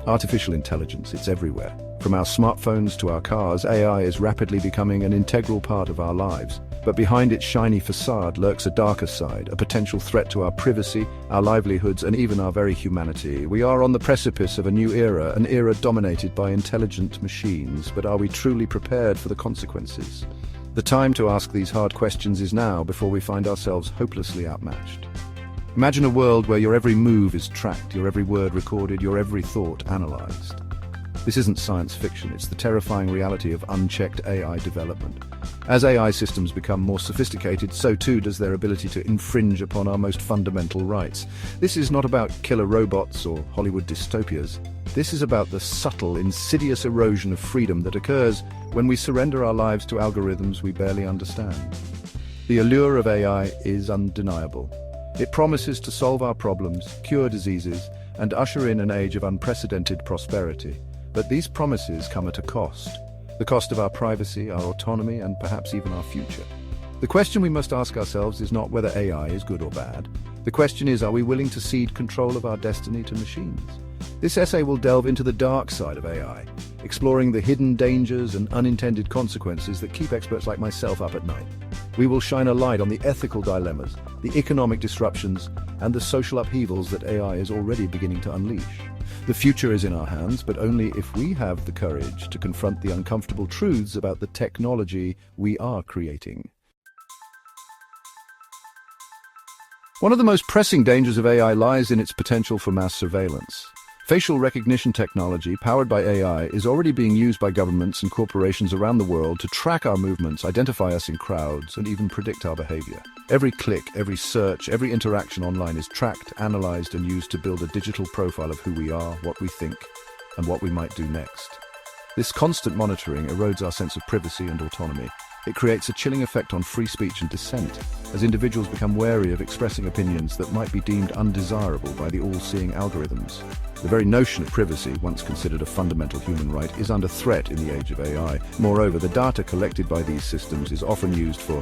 Artificial intelligence, it's everywhere. From our smartphones to our cars, AI is rapidly becoming an integral part of our lives. But behind its shiny facade lurks a darker side, a potential threat to our privacy, our livelihoods, and even our very humanity. We are on the precipice of a new era, an era dominated by intelligent machines. But are we truly prepared for the consequences? The time to ask these hard questions is now, before we find ourselves hopelessly outmatched. Imagine a world where your every move is tracked, your every word recorded, your every thought analyzed. This isn't science fiction, it's the terrifying reality of unchecked AI development. As AI systems become more sophisticated, so too does their ability to infringe upon our most fundamental rights. This is not about killer robots or Hollywood dystopias. This is about the subtle, insidious erosion of freedom that occurs when we surrender our lives to algorithms we barely understand. The allure of AI is undeniable. It promises to solve our problems, cure diseases, and usher in an age of unprecedented prosperity. But these promises come at a cost. The cost of our privacy, our autonomy, and perhaps even our future. The question we must ask ourselves is not whether AI is good or bad. The question is, are we willing to cede control of our destiny to machines? This essay will delve into the dark side of AI, exploring the hidden dangers and unintended consequences that keep experts like myself up at night. We will shine a light on the ethical dilemmas, the economic disruptions, and the social upheavals that AI is already beginning to unleash. The future is in our hands, but only if we have the courage to confront the uncomfortable truths about the technology we are creating. One of the most pressing dangers of AI lies in its potential for mass surveillance. Facial recognition technology, powered by AI, is already being used by governments and corporations around the world to track our movements, identify us in crowds, and even predict our behavior. Every click, every search, every interaction online is tracked, analyzed, and used to build a digital profile of who we are, what we think, and what we might do next. This constant monitoring erodes our sense of privacy and autonomy. It creates a chilling effect on free speech and dissent, as individuals become wary of expressing opinions that might be deemed undesirable by the all-seeing algorithms. The very notion of privacy, once considered a fundamental human right, is under threat in the age of AI. Moreover, the data collected by these systems is often used for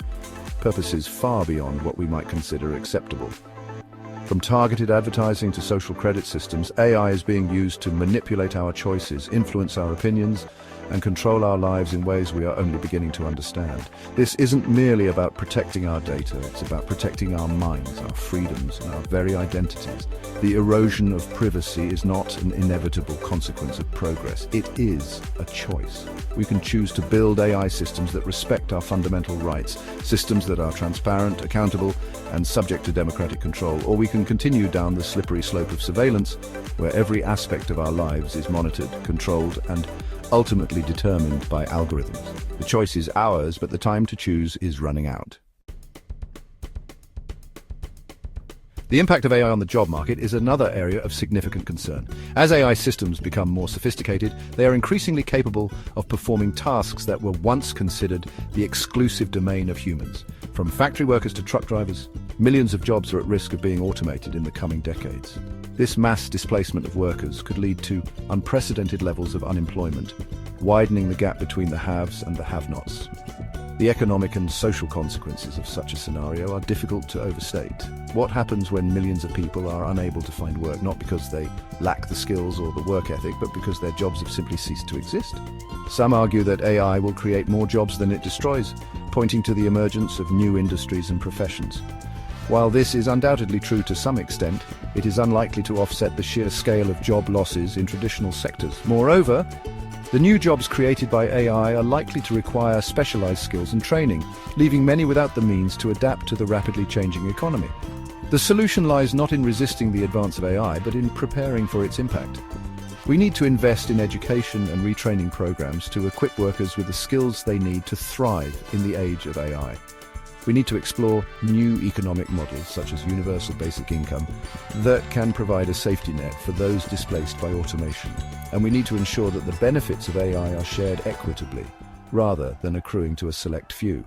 purposes far beyond what we might consider acceptable. From targeted advertising to social credit systems, AI is being used to manipulate our choices, influence our opinions, and control our lives in ways we are only beginning to understand. This isn't merely about protecting our data, it's about protecting our minds, our freedoms, and our very identities. The erosion of privacy is not an inevitable consequence of progress, it is a choice. We can choose to build AI systems that respect our fundamental rights, systems that are transparent, accountable, and subject to democratic control, or we can continue down the slippery slope of surveillance, where every aspect of our lives is monitored, controlled, and ultimately determined by algorithms. The choice is ours, but the time to choose is running out. The impact of AI on the job market is another area of significant concern. As AI systems become more sophisticated, they are increasingly capable of performing tasks that were once considered the exclusive domain of humans. From factory workers to truck drivers, millions of jobs are at risk of being automated in the coming decades. This mass displacement of workers could lead to unprecedented levels of unemployment, widening the gap between the haves and the have-nots. The economic and social consequences of such a scenario are difficult to overstate. What happens when millions of people are unable to find work, not because they lack the skills or the work ethic, but because their jobs have simply ceased to exist? Some argue that AI will create more jobs than it destroys, pointing to the emergence of new industries and professions. While this is undoubtedly true to some extent, it is unlikely to offset the sheer scale of job losses in traditional sectors. Moreover, the new jobs created by AI are likely to require specialized skills and training, leaving many without the means to adapt to the rapidly changing economy. The solution lies not in resisting the advance of AI, but in preparing for its impact. We need to invest in education and retraining programs to equip workers with the skills they need to thrive in the age of AI. We need to explore new economic models, such as universal basic income, that can provide a safety net for those displaced by automation. And we need to ensure that the benefits of AI are shared equitably, rather than accruing to a select few.